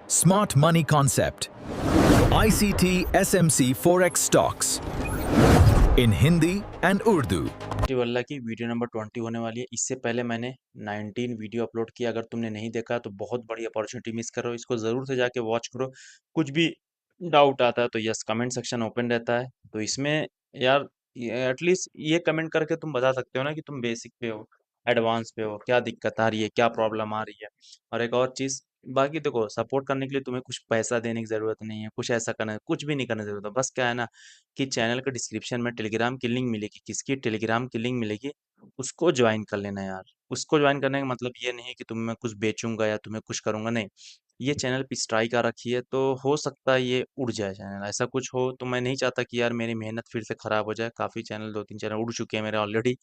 Smart Money Concept, ICT SMC Forex Stocks, in Hindi and Urdu. वल्ला की video number 20 होने वाली है। इससे पहले मैंने 19 वीडियो अपलोड किया। अगर तुमने नहीं देखा तो बहुत बड़ी अपॉर्चुनिटी मिस कर रहे हो। इसको ज़रूर से जाके वॉच करो। कुछ भी डाउट आता है तो यस, कमेंट सेक्शन ओपन रहता है। तो इसमें यार एटलीस्ट ये कमेंट करके तुम बता सकते हो ना कि तुम बेसिक पे हो, एडवांस पे हो, क्या दिक्कत आ रही है, क्या प्रॉब्लम आ रही है। और एक और चीज़, बाकी देखो, सपोर्ट करने के लिए तुम्हें कुछ पैसा देने की ज़रूरत नहीं है, कुछ ऐसा करना, कुछ भी नहीं करने की ज़रूरत है। बस क्या है ना कि चैनल के डिस्क्रिप्शन में टेलीग्राम की लिंक मिलेगी। किसकी टेलीग्राम की लिंक मिलेगी? उसको ज्वाइन कर लेना यार। उसको ज्वाइन करने का मतलब ये नहीं है कि तुम्हें मैं कुछ बेचूंगा या तुम्हें कुछ करूंगा, नहीं। ये चैनल पे स्ट्राइक आ रखी है तो हो सकता है ये उड़ जाए चैनल, ऐसा कुछ हो तो मैं नहीं चाहता कि यार मेरी मेहनत फिर से खराब हो जाए। काफ़ी चैनल, 2-3 चैनल उड़ चुके हैं मेरे ऑलरेडी,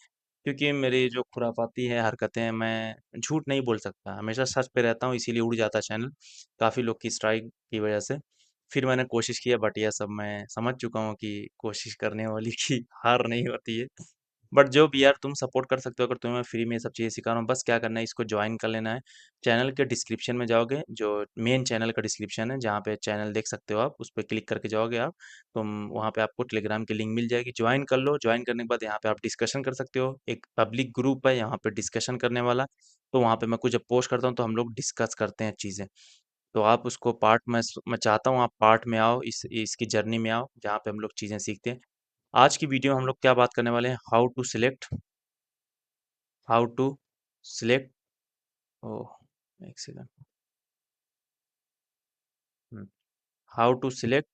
क्योंकि मेरी जो खुराफाती है हरकतें हैं, मैं झूठ नहीं बोल सकता, हमेशा सच पे रहता हूँ, इसीलिए उड़ जाता है चैनल काफ़ी लोग की स्ट्राइक की वजह से। फिर मैंने कोशिश किया, बट यह सब मैं समझ चुका हूँ कि कोशिश करने वाली की हार नहीं होती है। बट जो भी यार तुम सपोर्ट कर सकते हो, अगर तुम्हें मैं फ्री में ये सब चीज़ें सिखा रहा हूँ, बस क्या करना है, इसको ज्वाइन कर लेना है। चैनल के डिस्क्रिप्शन में जाओगे, जो मेन चैनल का डिस्क्रिप्शन है जहाँ पे चैनल देख सकते हो आप, उस पर क्लिक करके जाओगे आप, तो वहाँ पे आपको टेलीग्राम की लिंक मिल जाएगी। ज्वाइन कर लो। ज्वाइन करने के बाद यहाँ पे आप डिस्कशन कर सकते हो। एक पब्लिक ग्रुप है यहाँ पे डिस्कशन करने वाला, तो वहाँ पे मैं कुछ जब पोस्ट करता हूँ तो हम लोग डिस्कस करते हैं चीज़ें। तो आप उसको पार्ट में, मैं चाहता हूँ आप पार्ट में आओ, इसकी जर्नी में आओ जहाँ पे हम लोग चीज़ें सीखते हैं। आज की वीडियो में हम लोग क्या बात करने वाले हैं? हाउ टू सिलेक्ट ओह, एक second. How to select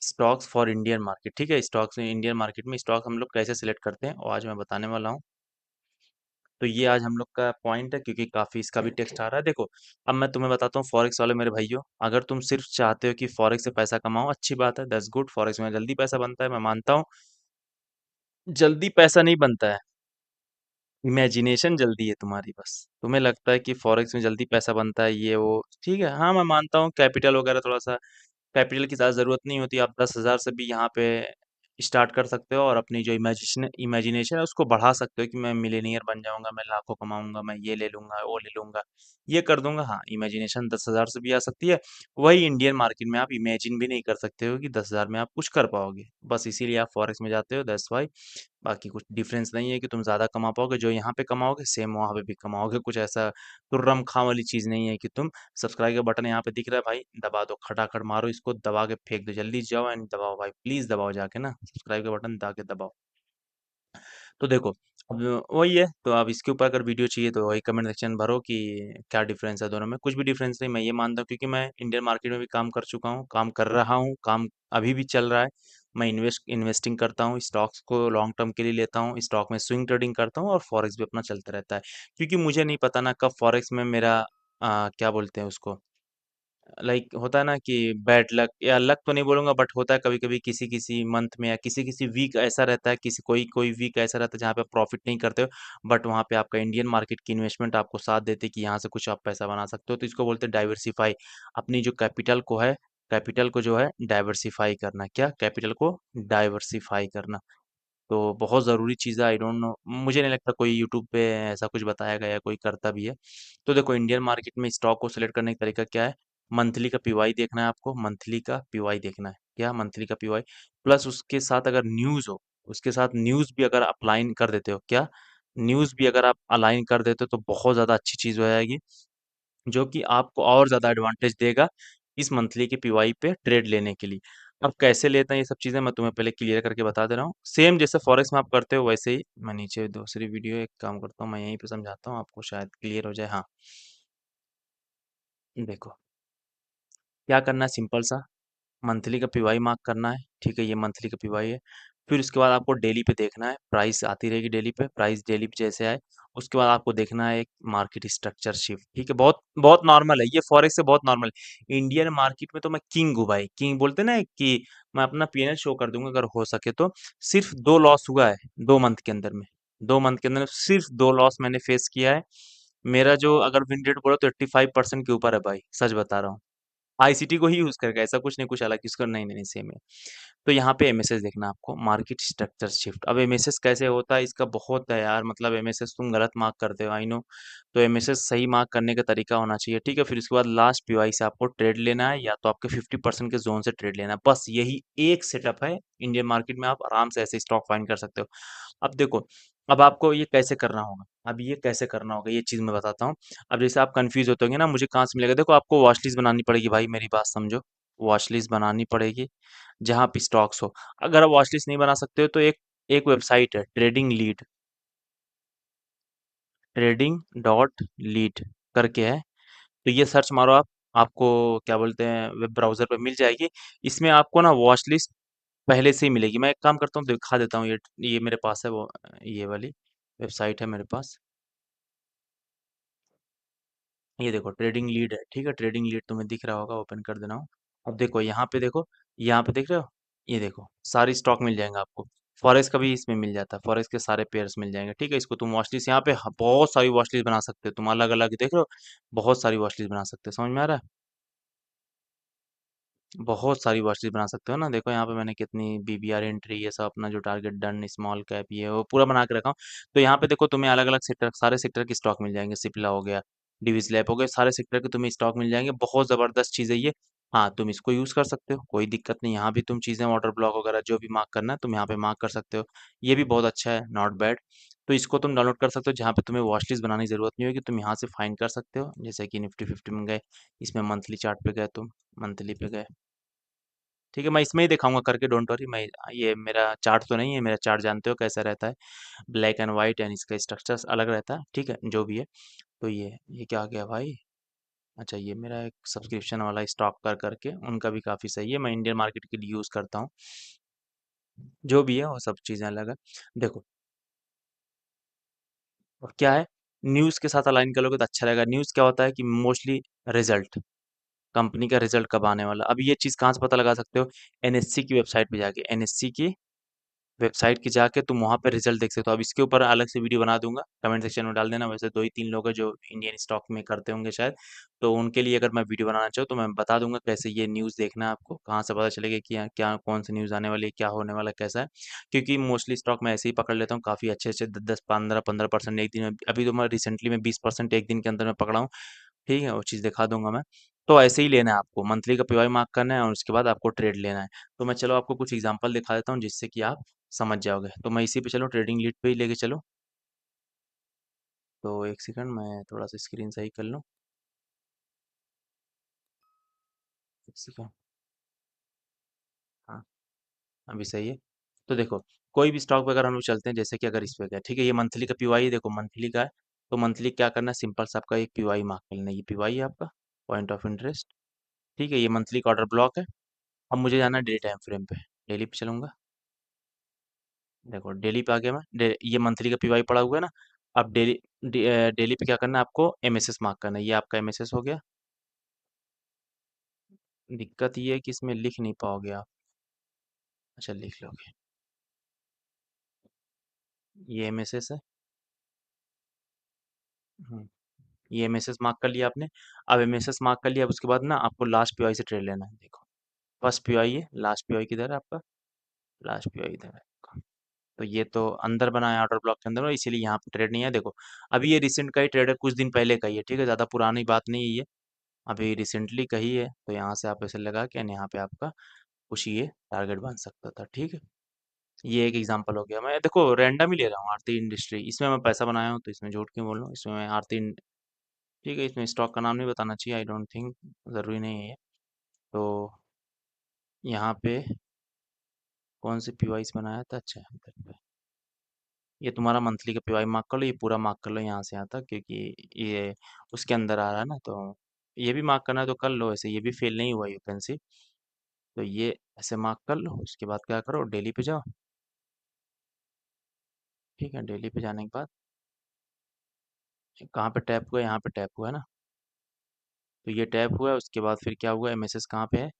stocks for Indian market. ठीक है, स्टॉक्स इंडियन मार्केट में स्टॉक हम लोग कैसे सिलेक्ट करते हैं और आज मैं बताने वाला हूँ। तो ये आज हम लोग का पॉइंट है, क्योंकि काफ़ी इसका भी टेक्स्ट आ रहा है। देखो, अब मैं तुम्हें बताता हूँ फॉरेक्स वाले मेरे भाइयों, अगर तुम सिर्फ चाहते हो कि फॉरेक्स से पैसा कमाओ, अच्छी बात है, दैट्स गुड। फॉरेक्स में जल्दी पैसा बनता है, मैं मानता हूँ। जल्दी पैसा नहीं बनता है, इमेजिनेशन जल्दी है तुम्हारी, बस तुम्हें लगता है कि फॉरेक्स में जल्दी पैसा बनता है, ये वो, ठीक है, हाँ मैं मानता हूँ। कैपिटल वगैरह थोड़ा सा, कैपिटल की ज़्यादा ज़रूरत नहीं होती। आप 10,000 से भी यहाँ पे स्टार्ट कर सकते हो और अपनी जो इमेजिनेशन है उसको बढ़ा सकते हो कि मैं मिलेनियर बन जाऊंगा, मैं लाखों कमाऊंगा, मैं ये ले लूंगा, वो ले लूंगा, ये कर दूंगा। हाँ, इमेजिनेशन 10,000 से भी आ सकती है। वही इंडियन मार्केट में आप इमेजिन भी नहीं कर सकते हो कि 10,000 में आप कुछ कर पाओगे, बस इसीलिए आप फॉरेक्स में जाते हो, दैट्स वाई। बाकी कुछ डिफरेंस नहीं है कि तुम ज़्यादा कमा पाओगे। जो यहाँ पे कमाओगे सेम वहाँ पे भी कमाओगे, कुछ ऐसा तुर्रम खां वाली चीज़ नहीं है कि तुम सब्सक्राइब का बटन यहाँ पे दिख रहा है भाई, दबा दो, खटाखट मारो, इसको दबा के फेंक दो, जल्दी जाओ एंड दबाओ भाई, प्लीज़ दबाओ जाके ना, सब्सक्राइब का बटन जाके दबाओ। तो देखो, अब वही है, तो अब इसके ऊपर अगर वीडियो चाहिए तो वही कमेंट सेक्शन भरो कि क्या डिफरेंस है दोनों में। कुछ भी डिफरेंस नहीं, मैं ये मानता हूँ, क्योंकि मैं इंडियन मार्केट में भी काम कर चुका हूँ, काम कर रहा हूँ, काम अभी भी चल रहा है। मैं इन्वेस्टिंग करता हूँ, स्टॉक्स को लॉन्ग टर्म के लिए लेता हूँ, स्टॉक में स्विंग ट्रेडिंग करता हूँ और फॉरेक्स भी अपना चलता रहता है। क्योंकि मुझे नहीं पता ना कब फॉरेक्स में मेरा क्या बोलते हैं उसको, लाइक होता है ना कि बैड लक, या लक तो नहीं बोलूंगा, बट होता है कभी कभी किसी किसी मंथ में या किसी किसी वीक ऐसा रहता है, किसी कोई कोई वीक ऐसा रहता है जहाँ पे प्रॉफिट नहीं करते हो, बट वहाँ पे आपका इंडियन मार्केट की इन्वेस्टमेंट आपको साथ देती है कि यहाँ से कुछ आप पैसा बना सकते हो। तो इसको बोलते हैं डाइवर्सिफाई। अपनी जो कैपिटल को है, कैपिटल को जो है डाइवर्सिफाई करना, क्या कैपिटल को डाइवर्सिफाई करना, तो बहुत ज़रूरी चीज़ है। आई डोंट नो, मुझे नहीं लगता कोई यूट्यूब पे ऐसा कुछ बताया गया या कोई करता भी है। तो देखो, इंडियन मार्केट में स्टॉक को सिलेक्ट करने का तरीका क्या है? मंथली का पीवाई देखना है आपको, मंथली का पीवाई देखना है, क्या मंथली का पीवाई, प्लस उसके साथ अगर न्यूज़ हो, उसके साथ न्यूज़ भी अगर अलाइन कर देते हो, क्या न्यूज़ भी अगर आप अलाइन कर देते हो तो बहुत ज़्यादा अच्छी चीज़ हो जाएगी, जो कि आपको और ज़्यादा एडवांटेज देगा इस मंथली के पीवाई पे ट्रेड लेने के लिए। अब कैसे लेते हैं ये सब चीज़ें मैं तुम्हें पहले क्लियर करके बता दे रहा हूँ। सेम जैसे फॉरेक्स में आप करते हो वैसे ही, मैं नीचे दूसरी वीडियो एक काम करता हूँ, मैं यहीं पे समझाता हूँ आपको, शायद क्लियर हो जाए। हाँ, देखो, क्या करना है, सिंपल सा, मंथली का पीवाई मार्क करना है। ठीक है, ये मंथली का पीवाई है। फिर उसके बाद आपको डेली पे देखना है, प्राइस आती रहेगी डेली पे, प्राइस डेली पे जैसे आए, उसके बाद आपको देखना है एक मार्केट स्ट्रक्चर शिफ्ट। ठीक है, बहुत बहुत नॉर्मल है ये, फॉरेक्स से बहुत नॉर्मल है। इंडियन मार्केट में तो मैं किंग हूँ भाई, किंग बोलते ना कि मैं अपना पीएनएल शो कर दूंगा अगर हो सके तो। सिर्फ 2 लॉस हुआ है 2 मंथ के अंदर में, 2 मंथ के अंदर सिर्फ 2 लॉस मैंने फेस किया है। मेरा जो अगर विन रेट बोला तो 85% के ऊपर है भाई, सच बता रहा हूँ। आईसीटी को ही यूज करके, ऐसा कुछ नहीं कुछ अलग इसका, नहीं नहीं सेम है। तो यहाँ पे एमएसएस देखना आपको, मार्केट स्ट्रक्चर शिफ्ट। अब एमएसएस कैसे होता है, इसका बहुत है यार, मतलब एमएसएस तुम गलत मार्क करते हो आई नो। तो एमएसएस सही मार्क करने का तरीका होना चाहिए, ठीक है। फिर उसके बाद लास्ट पीवाई से आपको ट्रेड लेना है, या तो आपके 50% के जोन से ट्रेड लेना है, बस यही एक सेटअप है। इंडियन मार्केट में आप आराम से ऐसे स्टॉक फाइंड कर सकते हो। अब देखो, अब आपको ये कैसे करना होगा, अब ये कैसे करना होगा ये चीज मैं बताता हूँ। अब जैसे आप कंफ्यूज होते होंगे ना, मुझे कहाँ से मिलेगा, देखो आपको वॉच लिस्ट बनानी पड़ेगी भाई, मेरी बात समझो। वॉच लिस्ट बनानी पड़ेगी जहाँ पे स्टॉक्स हो। अगर आप वॉच लिस्ट नहीं बना सकते हो तो एक एक वेबसाइट है, ट्रेडिंग डॉट लीड करके है। तो ये सर्च मारो आप, आपको क्या बोलते हैं वेब ब्राउजर पे मिल जाएगी। इसमें आपको ना वॉच लिस्ट पहले से ही मिलेगी। मैं एक काम करता हूँ, दिखा देता हूँ, ये मेरे पास है वो, ये वाली वेबसाइट है मेरे पास। ये देखो ट्रेडिंग लीड है, ठीक है। ट्रेडिंग लीड तुम्हें दिख रहा होगा, ओपन कर देना हो। अब देखो यहाँ पे देखो, यहाँ पे देख रहे हो, ये देखो सारी स्टॉक मिल जाएंगे आपको। फॉरेक्स का भी इसमें मिल जाता है, फॉरेक्स के सारे पेयर्स मिल जाएंगे, ठीक है। इसको तुम वॉचलिस्ट यहाँ पे बहुत सारी वॉचलिस्ट बना सकते हो, तुम अलग अलग देख रहे हो, बहुत सारी वॉचलिस्ट बना सकते हो, समझ में आ रहा है। बहुत सारी वॉच लिस्ट बना सकते हो ना, देखो यहाँ पे मैंने कितनी बीबीआर एंट्री, ये सब अपना जो टारगेट डन, स्मॉल कैप, ये वो पूरा बना के रखा हूँ। तो यहाँ पे देखो तुम्हें अलग अलग सेक्टर, सारे सेक्टर के स्टॉक मिल जाएंगे, सिप्ला हो गया, डिविस लैब हो गया, सारे सेक्टर के तुम्हें स्टॉक मिल जाएंगे, बहुत जबरदस्त चीज़ है ये। हाँ तुम इसको यूज़ कर सकते हो, कोई दिक्कत नहीं, यहाँ भी तुम चीज़ें वाटर ब्लॉक वगैरह जो भी मार्क करना है तुम यहाँ पे मार्क कर सकते हो। ये भी बहुत अच्छा है, नॉट बैड। तो इसको तुम डाउनलोड कर सकते हो, जहाँ पे तुम्हें वॉच लिस्ट बनाने की जरूरत नहीं होगी, तुम यहाँ से फाइंड कर सकते हो। जैसे कि निफ्टी 50 में गए, इसमें मंथली चार्ट पे गए, तुम मंथली पे गए, ठीक है। मैं इसमें ही दिखाऊंगा करके, डोंट वरी। मैं ये मेरा चार्ट तो नहीं है, मेरा चार्ट जानते हो कैसा रहता है, ब्लैक एंड वाइट, एंड इसका स्ट्रक्चर अलग रहता है, ठीक है, जो भी है। तो ये क्या आ गया भाई, अच्छा ये मेरा एक सब्सक्रिप्शन वाला स्टॉक कर करके, उनका भी काफ़ी सही है, मैं इंडियन मार्केट के लिए यूज़ करता हूँ। जो भी है वो सब चीज़ें अलग है। देखो और क्या है, न्यूज़ के साथ अलाइन करोगे तो अच्छा रहेगा। न्यूज़ क्या होता है कि मोस्टली रिजल्ट, कंपनी का रिजल्ट कब आने वाला, अब ये चीज़ कहाँ से पता लगा सकते हो, एनएससी की वेबसाइट पे जाके, एनएससी की वेबसाइट की जाके तुम वहाँ पे रिजल्ट देख सकते हो। अब इसके ऊपर अलग से वीडियो बना दूंगा, कमेंट सेक्शन में डाल देना। वैसे दो ही तीन लोग हैं जो इंडियन स्टॉक में करते होंगे शायद, तो उनके लिए अगर मैं वीडियो बनाना चाहूँ तो मैं बता दूंगा कैसे ये न्यूज़ देखना है आपको, कहाँ से पता चलेगा कि यहाँ क्या कौन सी न्यूज़ आने वाली है, क्या होने वाला है, कैसा है। क्योंकि मोस्टली स्टॉक मैं ऐसे ही पकड़ लेता हूँ, काफ़ी अच्छे अच्छे 10 10 15 15% एक दिन में। अभी तो मैं रिसेंटली में 20% एक दिन के अंदर में पकड़ा हूँ, ठीक है, वो चीज़ दिखा दूंगा मैं। तो ऐसे ही लेना है आपको, मंथली का पीवाई मार्क करना है और उसके बाद आपको ट्रेड लेना है। तो मैं चलो आपको कुछ एग्जांपल दिखा देता हूँ जिससे कि आप समझ जाओगे। तो मैं इसी पे चलो, ट्रेडिंग लीड पे ही लेके चलो। तो एक सेकंड, मैं थोड़ा सा स्क्रीन सही कर लूँ। एक सेकंड, हाँ अभी सही है। तो देखो, कोई भी स्टॉक पे अगर हम लोग चलते हैं, जैसे कि अगर इस पे गए, ठीक है, ये मंथली का पीवाई है, देखो मंथली का है। तो मंथली क्या करना है, सिंपल सा आपका एक पीवाई मार्क कर लेना है, ये पीवाई है आपका, पॉइंट ऑफ इंटरेस्ट, ठीक है। ये मंथली का ऑर्डर ब्लॉक है। अब मुझे जाना है डेली टाइम फ्रेम पे, डेली पे चलूंगा। देखो डेली पे आ गया मैं, ये मंथली का पीवाई पड़ा हुआ है ना। अब डेली पे क्या करना है आपको, एमएसएस मार्क करना है, ये आपका एमएसएस हो गया। दिक्कत ये है कि इसमें लिख नहीं पाओगे आप, अच्छा लिख लोगे। ये एमएसएस है, हम्म, ये एमएसएस मार्क कर लिया आपने। अब एमएसएस मार्क कर लिया, अब उसके बाद ना आपको लास्ट पीवाई से ट्रेड लेना है। देखो फर्स्ट पीवाई है, लास्ट पीवाई किधर है आपका, लास्ट पीवाई इधर है। तो ये तो अंदर बना है ऑर्डर ब्लॉक के अंदर, और इसीलिए यहाँ पे ट्रेड नहीं है। देखो अभी ये रिसेंट का ही ट्रेड है, कुछ दिन पहले का ही है, ठीक है, ज़्यादा पुरानी बात नहीं है ये, अभी रिसेंटली का ही है। तो यहाँ से आप ऐसे लगा के यहाँ पे आपका कुछ ये टारगेट बन सकता था, ठीक है। ये एक एग्जांपल हो गया, मैं देखो रैंडम ही ले रहा हूँ, आरती इंडस्ट्री, इसमें मैं पैसा बनाया हूँ, तो इसमें झूठ क्यों बोल रहा हूँ, इसमें मैं ठीक है, इसमें स्टॉक का नाम नहीं बताना चाहिए, आई डोंट थिंक, ज़रूरी नहीं है ये। तो यहाँ पे कौन से पीवाईस बनाया था, अच्छा ये तुम्हारा मंथली का पीवाई मार्क कर लो, ये पूरा मार्क कर लो यहाँ से यहाँ तक, क्योंकि ये उसके अंदर आ रहा है ना। तो ये भी मार्क करना है तो कर लो, ऐसे ये भी फेल नहीं हुआ वैकेंसी। तो ये ऐसे मार्क कर लो, उसके बाद क्या करो, डेली पे जाओ, ठीक है। डेली पे जाने के बाद कहाँ पे टैप हुआ है, यहाँ पे टैप हुआ है ना। तो ये टैप हुआ है, उसके बाद फिर क्या हुआ, एमएसएस कहाँ पे है,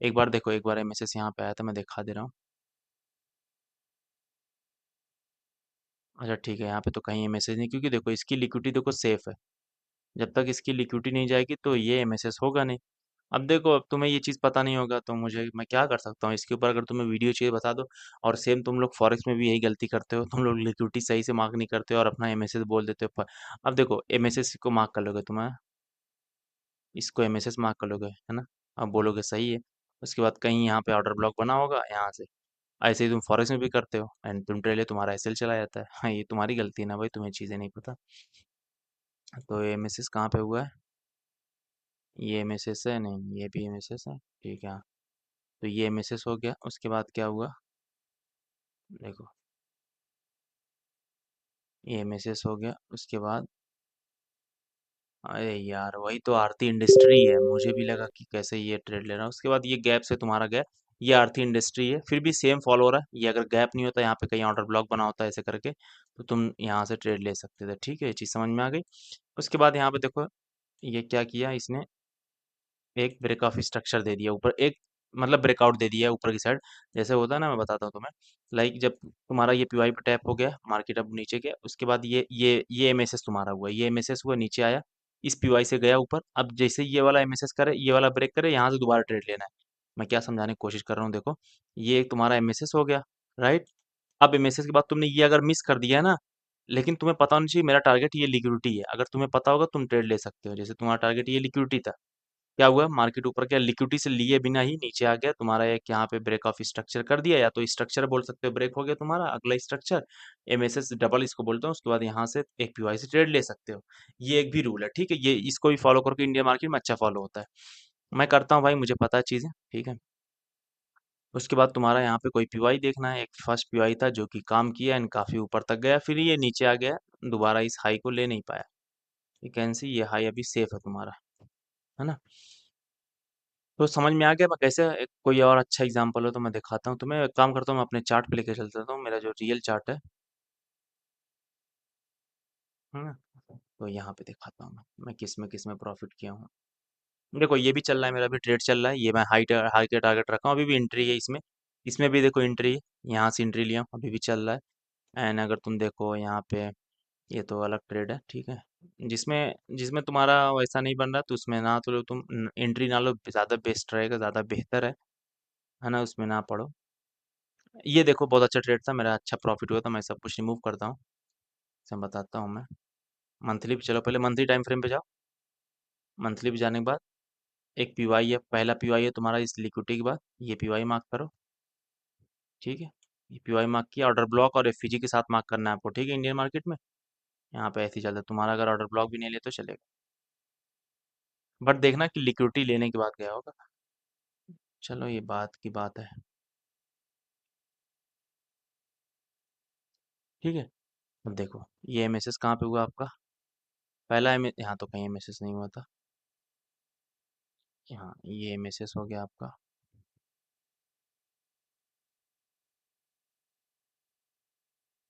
एक बार देखो, एक बार एमएसएस यहाँ पे आया था, मैं दिखा दे रहा हूँ। अच्छा ठीक है, यहाँ पे तो कहीं एमएसएस नहीं, क्योंकि देखो इसकी लिक्विडिटी देखो सेफ है, जब तक इसकी लिक्विडिटी नहीं जाएगी तो ये एमएसएस होगा नहीं। अब देखो, अब तुम्हें ये चीज़ पता नहीं होगा तो मुझे मैं क्या कर सकता हूँ इसके ऊपर, अगर तुम्हें वीडियो चाहिए बता दो। और सेम तुम लोग फॉरेक्स में भी यही गलती करते हो, तुम लोग लिक्विडिटी सही से मार्क नहीं करते हो और अपना एमएसएस बोल देते हो अब देखो, एमएसएस को मार्क कर लोगे तुम्हें, इसको एमएसएस मार्क कर लोगे, है ना? अब बोलोगे सही है। उसके बाद कहीं यहाँ पे ऑर्डर ब्लॉक बना होगा यहाँ से, ऐसे ही तुम फॉरेक्स में भी करते हो एंड तुम ट्रेले तुम्हारा एसएल चला जाता है। हाँ, ये तुम्हारी गलती है ना भाई, तुम्हें चीज़ें नहीं पता। तो एमएसएस कहाँ पे हुआ है? ये एमएसएस है, नहीं ये भी एमएसएस है, ठीक है। हाँ, तो ये एमएसएस हो गया, उसके बाद क्या हुआ? देखो, ये एमएसएस हो गया, उसके बाद अरे यार वही तो आरती इंडस्ट्री है, मुझे भी लगा कि कैसे ये ट्रेड ले रहा है। उसके बाद ये गैप से तुम्हारा गया, ये आरती इंडस्ट्री है, फिर भी सेम फॉलो हो रहा है। ये अगर गैप नहीं होता, यहाँ पे कहीं ऑर्डर ब्लॉक बना होता है ऐसे करके, तो तुम यहाँ से ट्रेड ले सकते थे। ठीक है, ये चीज़ समझ में आ गई। उसके बाद यहाँ पे देखो, ये क्या किया इसने, एक ब्रेक ऑफ स्ट्रक्चर दे दिया ऊपर, एक मतलब ब्रेकआउट दे दिया ऊपर की साइड। जैसे होता है ना, मैं बताता हूँ तुम्हें। लाइक जब तुम्हारा ये पीवाई पे टैप हो गया, मार्केट अब नीचे गया, उसके बाद ये एमएसएस तुम्हारा हुआ, ये एमएसएस हुआ, नीचे आया, इस पीवाई से गया ऊपर। अब जैसे ये वाला एमएसएस करे, ये वाला ब्रेक करे, यहाँ से दोबारा ट्रेड लेना है। मैं क्या समझाने की कोशिश कर रहा हूँ, देखो, ये एक तुम्हारा एमएसएस हो गया, राइट? अब एमएसएस के बाद तुमने ये अगर मिस कर दिया है ना, लेकिन तुम्हें पता होना चाहिए मेरा टारगेट ये लिक्विडिटी है, अगर तुम्हें पता होगा तुम ट्रेड ले सकते हो। जैसे तुम्हारा टारगेट ये लिक्विडिटी था, क्या हुआ, मार्केट ऊपर क्या लिक्विडिटी से लिए बिना ही नीचे आ गया तुम्हारा, एक यहाँ पे ब्रेक ऑफ स्ट्रक्चर कर दिया, या तो स्ट्रक्चर बोल सकते हो, ब्रेक हो गया तुम्हारा अगला स्ट्रक्चर, एमएसएस डबल इसको बोलते हैं। उसके बाद यहाँ से एक पीवाई से ट्रेड ले सकते हो। ये एक भी रूल है, ठीक है, ये इसको भी फॉलो करके इंडियन मार्केट में अच्छा फॉलो होता है। मैं करता हूँ भाई, मुझे पता है चीज़ें, ठीक है। उसके बाद तुम्हारा यहाँ पे कोई पीवाई देखना है, एक फर्स्ट पीवाई था जो कि काम किया एंड काफी ऊपर तक गया, फिर ये नीचे आ गया, दोबारा इस हाई को ले नहीं पाया। यू कैन सी, ये हाई अभी सेफ है तुम्हारा, है ना? तो समझ में आ गया मैं कैसे, कोई और अच्छा एग्जांपल हो तो मैं दिखाता हूँ तुम्हें। एक काम करता हूँ, मैं अपने चार्ट पे लेके चलता हूँ, मेरा जो रियल चार्ट है ना, तो यहाँ पे दिखाता हूँ मैं किस में प्रॉफिट किया हूँ। देखो, ये भी चल रहा है, मेरा भी ट्रेड चल रहा है, ये मैं हाई हाई के टारगेट रखा हूँ, अभी भी एंट्री है इसमें। इसमें भी देखो एंट्री है, यहाँ से एंट्री लिया हूँ, अभी भी चल रहा है। एंड अगर तुम देखो यहाँ पे, ये तो अलग ट्रेड है, ठीक है। जिसमें जिसमें तुम्हारा वैसा नहीं बन रहा, तो उसमें ना तो लो, तुम एंट्री ना लो, ज़्यादा बेस्ट रहेगा, ज़्यादा बेहतर है ना, उसमें ना पड़ो। ये देखो, बहुत अच्छा ट्रेड था मेरा, अच्छा प्रॉफिट हुआ था, मैं सब कुछ रिमूव करता हूँ, सब बताता हूँ मैं। मंथली पे चलो, पहले मंथली टाइम फ्रेम पे जाओ। मंथली पे जाने के बाद एक पीवाई है, पहला पीवाई है तुम्हारा इस लिक्विडिटी के बाद, ये पीवाई मार्क करो, ठीक है। ये पीवाई मार्क किया, ऑर्डर ब्लॉक और एफईजी के साथ मार्क करना है आपको, ठीक है। इंडियन मार्केट में यहाँ पे ऐसे ही चलता है, तुम्हारा अगर ऑर्डर ब्लॉक भी नहीं ले तो चलेगा, बट देखना कि लिक्विडिटी लेने के बाद गया होगा। चलो, ये बात की बात है, ठीक है। अब देखो, ये एमएसएस कहाँ पे हुआ आपका, पहला एम यहाँ तो कहीं एमएसएस नहीं हुआ था, यहाँ ये एमएसएस हो गया आपका,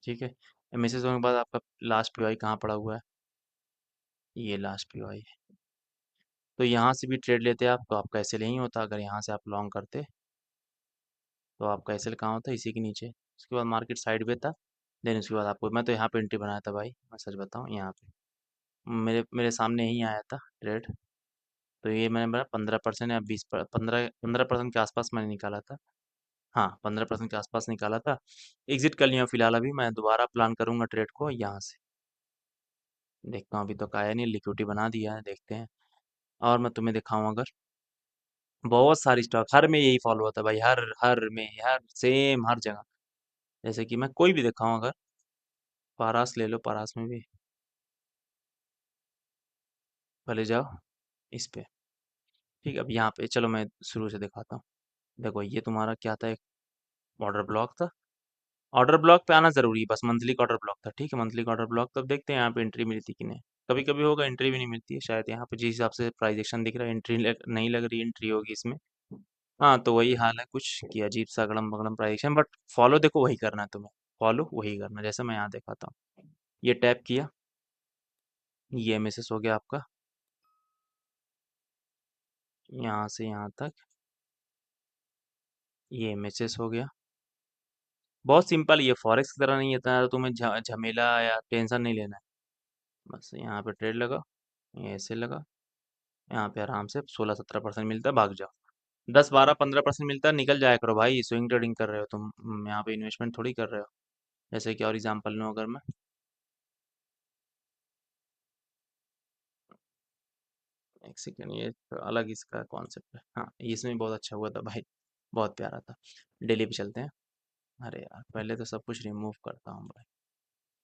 ठीक है। एमएसएस होने के बाद आपका लास्ट पीवाई कहाँ पड़ा हुआ है, ये लास्ट पीवाई। तो यहाँ से भी ट्रेड लेते आप तो आपका एसएल यहीं होता, अगर यहाँ से आप लॉन्ग करते तो आपका एसएल कहाँ होता, इसी के नीचे। उसके बाद मार्केट साइड पे था, देन उसके बाद आपको, मैं तो यहाँ पे एंट्री बनाया था भाई, मैं सच बताऊँ, यहाँ पे मेरे मेरे सामने ही आया था ट्रेड। तो ये मैंने बना 15% या 15% के आसपास मैंने निकाला था। हाँ, 15% के आसपास निकाला था। एग्जिट कर लिया हूँ फिलहाल, अभी मैं दोबारा प्लान करूंगा ट्रेड को यहाँ से। देखता हूँ, अभी तो आया नहीं, लिक्विडिटी बना दिया है, देखते हैं। और मैं तुम्हें दिखाऊं अगर, बहुत सारी स्टॉक, हर में यही फॉलो होता है भाई, हर हर में, हर सेम, हर जगह। जैसे कि मैं कोई भी दिखाऊं अगर, पारास ले लो, पारास में भी भले जाओ इस पे, ठीक है। अब यहाँ पे चलो मैं शुरू से दिखाता हूँ। देखो, ये तुम्हारा क्या था, एक ऑर्डर ब्लॉक था, ऑर्डर ब्लॉक पे आना जरूरी है, बस मंथली का ऑर्डर ब्लॉक था, ठीक है। मंथली का ऑर्डर ब्लॉक, तब देखते हैं यहाँ पे एंट्री मिली थी कि नहीं। कभी कभी होगा एंट्री भी नहीं मिलती है शायद, यहाँ पे जिस हिसाब से प्राइजेक्शन दिख रहा है एंट्री नहीं लग रही, एंट्री होगी इसमें। हाँ, तो वही हाल है कुछ कि अजीब सा अगड़म बगड़म प्राइजेक्शन, बट फॉलो देखो वही करना है तुम्हें, फॉलो वही करना है, जैसे मैं यहाँ दिखाता हूँ। ये टैप किया, ये एमएसएस हो गया आपका, यहाँ से यहाँ तक ये एमएसएस हो गया। बहुत सिंपल, ये फॉरेक्स की तरह नहीं है, इतना तुम्हें झमेला या टेंशन नहीं लेना है। बस यहाँ पे ट्रेड लगा, ये ऐसे लगा, यहाँ पे आराम से 16-17% मिलता है, भाग जाओ। 10-12-15% मिलता है, निकल जाया करो भाई। स्विंग ट्रेडिंग कर रहे हो तुम, यहाँ पे इन्वेस्टमेंट थोड़ी कर रहे हो। जैसे कि और एग्जांपल लूँ अगर मैं, एक सेकेंड, ये तो अलग इसका कॉन्सेप्ट है। हाँ, इसमें बहुत अच्छा हुआ था भाई, बहुत प्यारा था। डेली पे चलते हैं। अरे यार, पहले तो सब कुछ रिमूव करता हूँ भाई,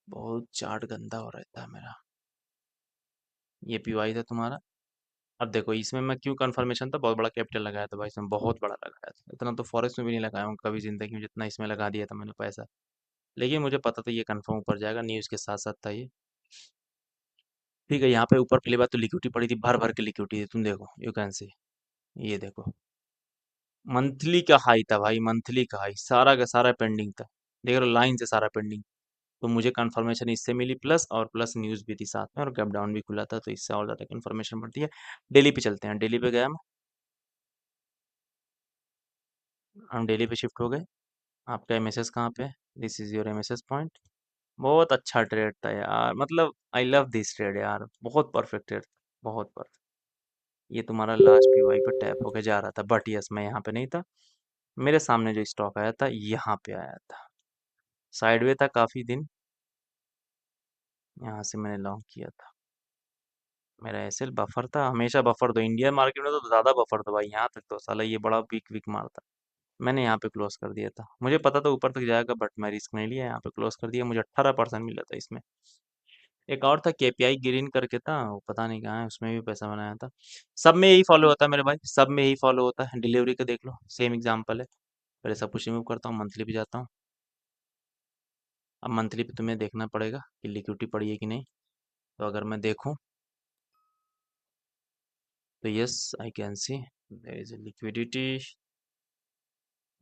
बहुत चार्ट गंदा हो रहता है मेरा। ये पीवाई था तुम्हारा। अब देखो इसमें मैं क्यों, कंफर्मेशन था, बहुत बड़ा कैपिटल लगाया था भाई इसमें, बहुत बड़ा लगाया था। इतना तो फॉरेक्स में भी नहीं लगाया हूँ कभी जिंदगी में जितना इसमें लगा दिया था मैंने पैसा। लेकिन मुझे पता था ये कंफर्म ऊपर जाएगा, न्यूज़ के साथ साथ था ये। ठीक है, यहाँ पे ऊपर पहली बात तो लिक्विडिटी पड़ी थी, भर भर के लिक्विडिटी थी, तुम देखो यू कैन सी। ये देखो, मंथली का हाई था भाई, मंथली का हाई, सारा का सारा पेंडिंग था। देख रहे हो, लाइन से सारा पेंडिंग। तो मुझे कंफर्मेशन इससे मिली, प्लस और प्लस न्यूज़ भी थी साथ में, और गैप डाउन भी खुला था, तो इससे और ज़्यादा कंफर्मेशन बढ़ती है। डेली पे चलते हैं, डेली पे गया मैं, हम डेली पे शिफ्ट हो गए। आपका एमएसएस कहाँ पे है? This is your MSS point. बहुत अच्छा ट्रेड था यार, मतलब आई लव दिस ट्रेड यार, बहुत परफेक्ट ट्रेड, बहुत परफेक्ट। ये तुम्हारा लास्ट पीवाई पे टैप होके जा रहा था, बट यस मैं यहाँ पे नहीं था। मेरे सामने जो स्टॉक आया था यहाँ पे आया था, साइडवे था काफी दिन, यहाँ से मैंने लॉन्ग किया था। मेरा एसएल बफर था, हमेशा बफर, दो इंडियन मार्केट में तो ज्यादा बफर था भाई, यहाँ तक तो साला ये बड़ा वीक वीक मारता। मैंने यहाँ पे क्लोज कर दिया था, मुझे पता था ऊपर तक जाएगा, बट मैं रिस्क नहीं लिया, यहाँ पे क्लोज कर दिया। मुझे 18% मिला था इसमें। एक और था केपीआई ग्रीन करके था, वो पता नहीं कहाँ है, उसमें भी पैसा बनाया था। सब में यही फॉलो होता है मेरे भाई, सब में यही फॉलो होता है। डिलीवरी का देख लो, सेम एग्जांपल है। पहले सब कुछ रिमूव करता हूँ, मंथली पे जाता हूँ। अब मंथली पे तुम्हें देखना पड़ेगा कि लिक्विडिटी पड़ी है कि नहीं। तो अगर मैं देखूँ तो yes, I can see there is liquidity,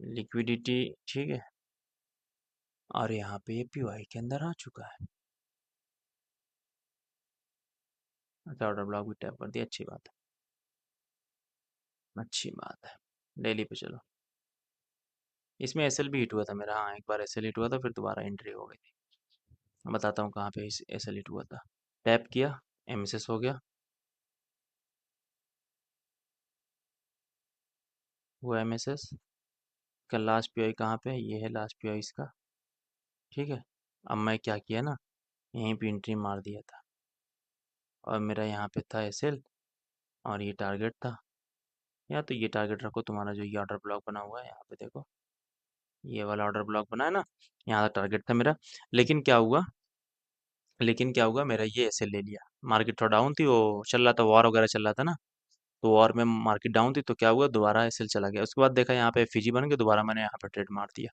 liquidity, ठीक है। और यहाँ पे एपीवाई के अंदर आ चुका है। अच्छा, ऑर्डर ब्लॉक भी टैप कर दिया, अच्छी बात है, अच्छी बात है। डेली पे चलो, इसमें एसएल भी हिट हुआ था मेरा, हाँ एक बार एसएल हिट हुआ था, फिर दोबारा एंट्री हो गई थी। मैं बताता हूँ कहाँ पे एसएल हिट हुआ था। टैप किया, एमएसएस हो गया, वो एमएसएस का लास्ट पीआई कहाँ पे है, ये है लास्ट पीआई इसका, ठीक है। अब मैं क्या किया ना, यहीं पे एंट्री मार दिया था, और मेरा यहाँ पे था एसएल, और ये टारगेट था। या तो ये टारगेट रखो, तुम्हारा जो ये ऑर्डर ब्लॉक बना हुआ है यहाँ पे देखो, ये वाला ऑर्डर ब्लॉक बना है ना, यहाँ का टारगेट था मेरा। लेकिन क्या हुआ, लेकिन क्या हुआ, मेरा ये एसएल ले लिया। मार्केट थोड़ा डाउन थी, वो चल रहा था, वॉर वगैरह चल रहा था ना, तो वॉर में मार्केट डाउन थी, तो क्या हुआ, दोबारा एसएल चला गया। उसके बाद देखा यहाँ पे एफईजी बन गया, दोबारा मैंने यहाँ पे ट्रेड मार दिया,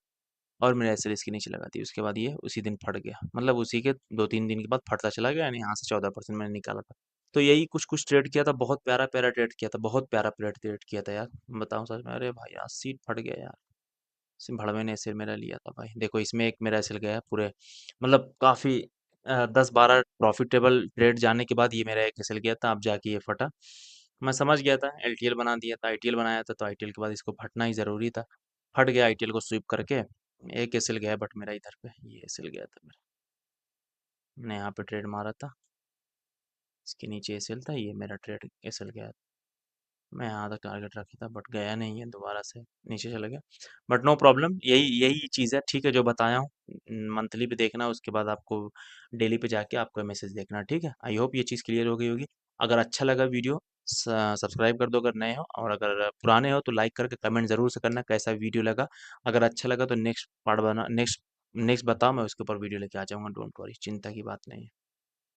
और मेरा एसएल इसके नीचे लगा दी। उसके बाद ये उसी दिन फट गया, मतलब उसी के 2-3 दिन के बाद फटता चला गया, यानी यहाँ से 14% मैंने निकाला था। तो यही कुछ कुछ ट्रेड किया था, बहुत प्यारा प्यारा ट्रेड किया था, बहुत प्यारा प्यारा ट्रेड किया था यार, बताऊँ सच में। अरे भाई यार, सीट फट गया यार, सिर्फ भड़वे ने एसएल मेरा लिया था भाई। देखो इसमें एक मेरा एसएल गया पूरे, मतलब काफ़ी 10-12 प्रॉफिटेबल ट्रेड जाने के बाद ये मेरा एक एसएल गया था, अब जाके ये फटा। मैं समझ गया था, एलटीएल बना दिया था, आईटीएल बनाया था, तो आईटीएल के बाद इसको फटना ही ज़रूरी था। फट गया आईटीएल को स्वीप करके। एक एसएल गया, बट मेरा इधर पे ये एसएल गया था मेरा, मैंने यहाँ पे ट्रेड मारा था, इसके नीचे एसएल था, ये मेरा ट्रेड एसएल गया। मैं यहाँ तक टारगेट रखा था, बट गया नहीं है, दोबारा से नीचे चला गया। बट नो प्रॉब्लम, यही यही चीज़ है, ठीक है, जो बताया हूँ। मंथली पे देखना, उसके बाद आपको डेली पे जाके आपको मैसेज देखना, ठीक है। आई होप ये चीज़ क्लियर हो गई होगी। अगर अच्छा लगा वीडियो, सब्सक्राइब कर दो अगर नए हो, और अगर पुराने हो तो लाइक करके कमेंट ज़रूर से करना कैसा वीडियो लगा। अगर अच्छा लगा तो नेक्स्ट पार्ट बना, नेक्स्ट नेक्स्ट बताओ, मैं उसके ऊपर वीडियो लेके आ जाऊँगा, डोंट वरी, चिंता की बात नहीं है।